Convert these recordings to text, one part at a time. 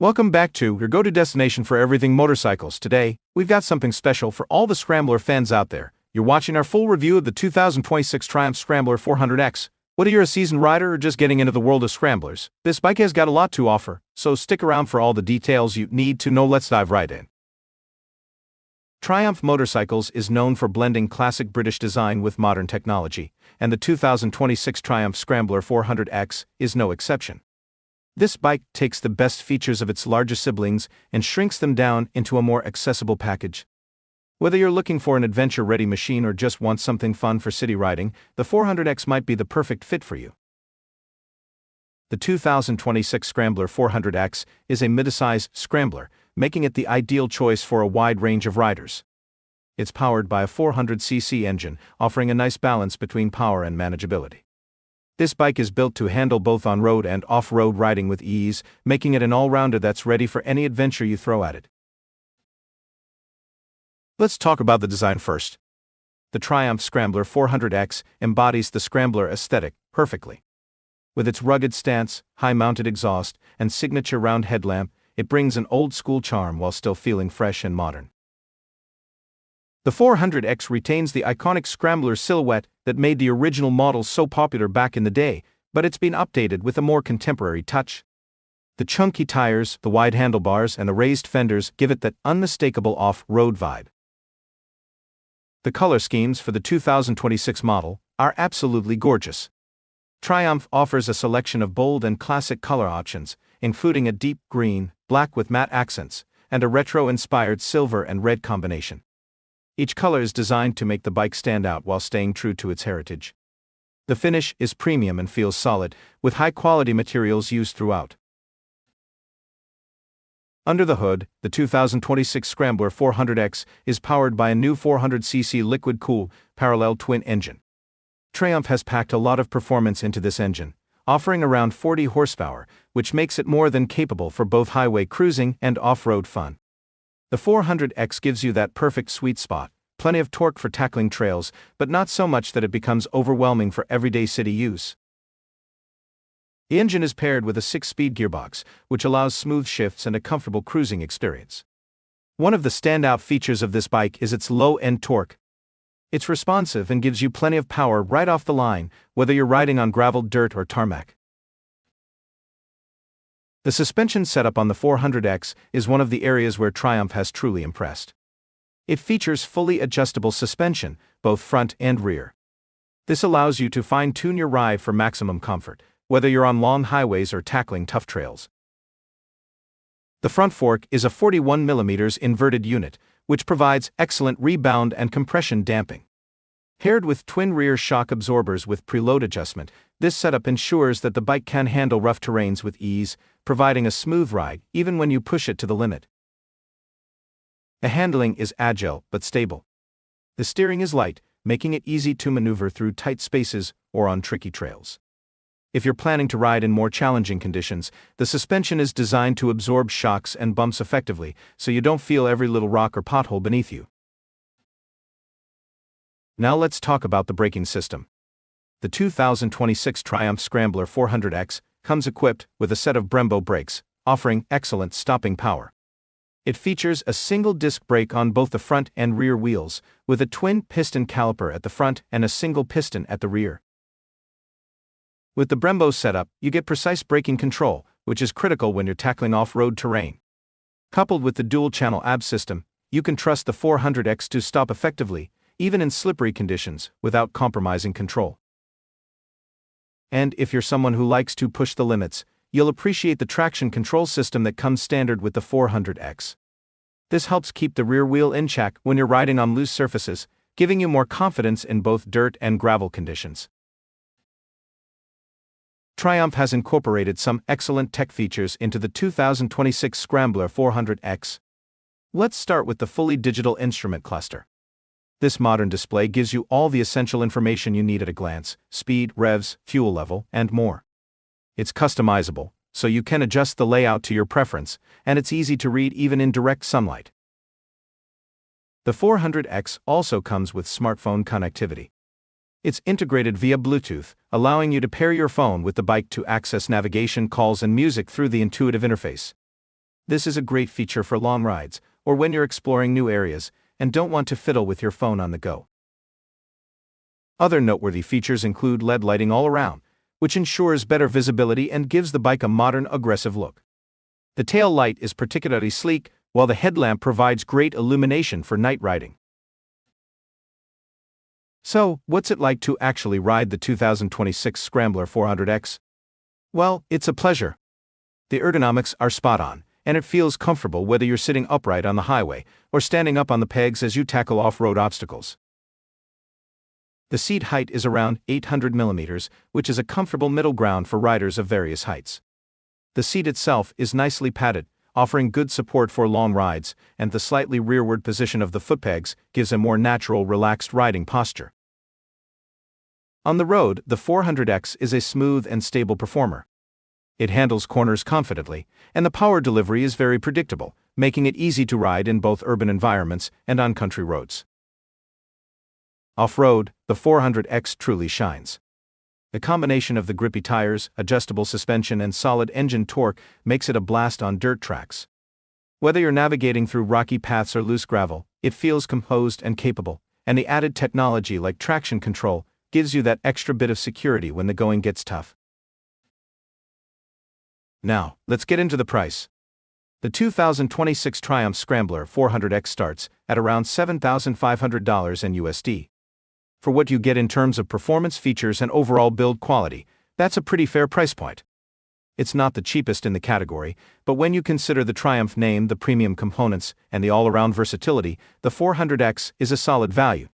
Welcome back to your go-to destination for everything motorcycles. Today, we've got something special for all the Scrambler fans out there. You're watching our full review of the 2026 Triumph Scrambler 400X. Whether you're a seasoned rider or just getting into the world of scramblers, this bike has got a lot to offer, so stick around for all the details you need to know. Let's dive right in. Triumph Motorcycles is known for blending classic British design with modern technology, and the 2026 Triumph Scrambler 400X is no exception. This bike takes the best features of its larger siblings and shrinks them down into a more accessible package. Whether you're looking for an adventure-ready machine or just want something fun for city riding, the 400X might be the perfect fit for you. The 2026 Scrambler 400X is a mid-size scrambler, making it the ideal choice for a wide range of riders. It's powered by a 400cc engine, offering a nice balance between power and manageability. This bike is built to handle both on-road and off-road riding with ease, making it an all-rounder that's ready for any adventure you throw at it. Let's talk about the design first. The Triumph Scrambler 400X embodies the Scrambler aesthetic perfectly. With its rugged stance, high-mounted exhaust, and signature round headlamp, it brings an old-school charm while still feeling fresh and modern. The 400X retains the iconic Scrambler silhouette that made the original model so popular back in the day, but it's been updated with a more contemporary touch. The chunky tires, the wide handlebars, and the raised fenders give it that unmistakable off-road vibe. The color schemes for the 2026 model are absolutely gorgeous. Triumph offers a selection of bold and classic color options, including a deep green, black with matte accents, and a retro-inspired silver and red combination. Each color is designed to make the bike stand out while staying true to its heritage. The finish is premium and feels solid, with high-quality materials used throughout. Under the hood, the 2026 Scrambler 400X is powered by a new 400cc liquid-cooled, parallel twin engine. Triumph has packed a lot of performance into this engine, offering around 40 horsepower, which makes it more than capable for both highway cruising and off-road fun. The 400X gives you that perfect sweet spot, plenty of torque for tackling trails, but not so much that it becomes overwhelming for everyday city use. The engine is paired with a 6-speed gearbox, which allows smooth shifts and a comfortable cruising experience. One of the standout features of this bike is its low-end torque. It's responsive and gives you plenty of power right off the line, whether you're riding on gravel, dirt, or tarmac. The suspension setup on the 400X is one of the areas where Triumph has truly impressed. It features fully adjustable suspension, both front and rear. This allows you to fine-tune your ride for maximum comfort, whether you're on long highways or tackling tough trails. The front fork is a 41mm inverted unit, which provides excellent rebound and compression damping. Paired with twin rear shock absorbers with preload adjustment, this setup ensures that the bike can handle rough terrains with ease, providing a smooth ride even when you push it to the limit. The handling is agile but stable. The steering is light, making it easy to maneuver through tight spaces or on tricky trails. If you're planning to ride in more challenging conditions, the suspension is designed to absorb shocks and bumps effectively, so you don't feel every little rock or pothole beneath you. Now let's talk about the braking system. The 2026 Triumph Scrambler 400X comes equipped with a set of Brembo brakes, offering excellent stopping power. It features a single-disc brake on both the front and rear wheels, with a twin-piston caliper at the front and a single piston at the rear. With the Brembo setup, you get precise braking control, which is critical when you're tackling off-road terrain. Coupled with the dual-channel ABS system, you can trust the 400X to stop effectively, even in slippery conditions, without compromising control. And if you're someone who likes to push the limits, you'll appreciate the traction control system that comes standard with the 400X. This helps keep the rear wheel in check when you're riding on loose surfaces, giving you more confidence in both dirt and gravel conditions. Triumph has incorporated some excellent tech features into the 2026 Scrambler 400X. Let's start with the fully digital instrument cluster. This modern display gives you all the essential information you need at a glance: speed, revs, fuel level, and more. It's customizable, so you can adjust the layout to your preference, and it's easy to read even in direct sunlight. The 400X also comes with smartphone connectivity. It's integrated via Bluetooth, allowing you to pair your phone with the bike to access navigation, calls, and music through the intuitive interface. This is a great feature for long rides, or when you're exploring new areas and don't want to fiddle with your phone on the go. Other noteworthy features include LED lighting all around, which ensures better visibility and gives the bike a modern, aggressive look. The tail light is particularly sleek, while the headlamp provides great illumination for night riding. So, what's it like to actually ride the 2026 Scrambler 400X? Well, it's a pleasure. The ergonomics are spot on, and it feels comfortable whether you're sitting upright on the highway or standing up on the pegs as you tackle off-road obstacles. The seat height is around 800 millimeters, which is a comfortable middle ground for riders of various heights. The seat itself is nicely padded, offering good support for long rides, and the slightly rearward position of the footpegs gives a more natural, relaxed riding posture. On the road, the 400X is a smooth and stable performer. It handles corners confidently, and the power delivery is very predictable, making it easy to ride in both urban environments and on country roads. Off-road, the 400X truly shines. The combination of the grippy tires, adjustable suspension, and solid engine torque makes it a blast on dirt tracks. Whether you're navigating through rocky paths or loose gravel, it feels composed and capable, and the added technology like traction control gives you that extra bit of security when the going gets tough. Now, let's get into the price. The 2026 Triumph Scrambler 400X starts at around $7,500 in USD. For what you get in terms of performance, features, and overall build quality, that's a pretty fair price point. It's not the cheapest in the category, but when you consider the Triumph name, the premium components, and the all-around versatility, the 400X is a solid value.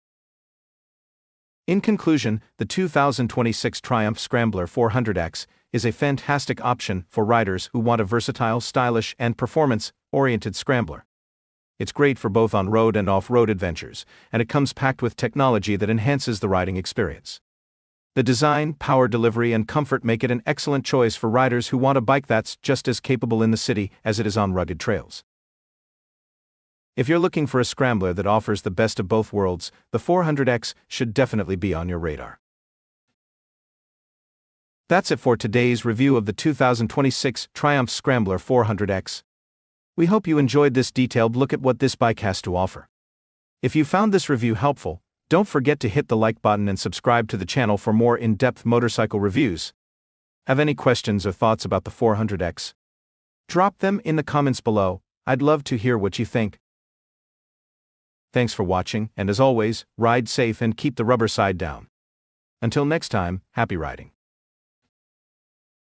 In conclusion, the 2026 Triumph Scrambler 400X is a fantastic option for riders who want a versatile, stylish, and performance-oriented scrambler. It's great for both on-road and off-road adventures, and it comes packed with technology that enhances the riding experience. The design, power delivery, and comfort make it an excellent choice for riders who want a bike that's just as capable in the city as it is on rugged trails. If you're looking for a scrambler that offers the best of both worlds, the 400X should definitely be on your radar. That's it for today's review of the 2026 Triumph Scrambler 400X. We hope you enjoyed this detailed look at what this bike has to offer. If you found this review helpful, don't forget to hit the like button and subscribe to the channel for more in-depth motorcycle reviews. Have any questions or thoughts about the 400X? Drop them in the comments below. I'd love to hear what you think. Thanks for watching, and as always, ride safe and keep the rubber side down. Until next time, happy riding.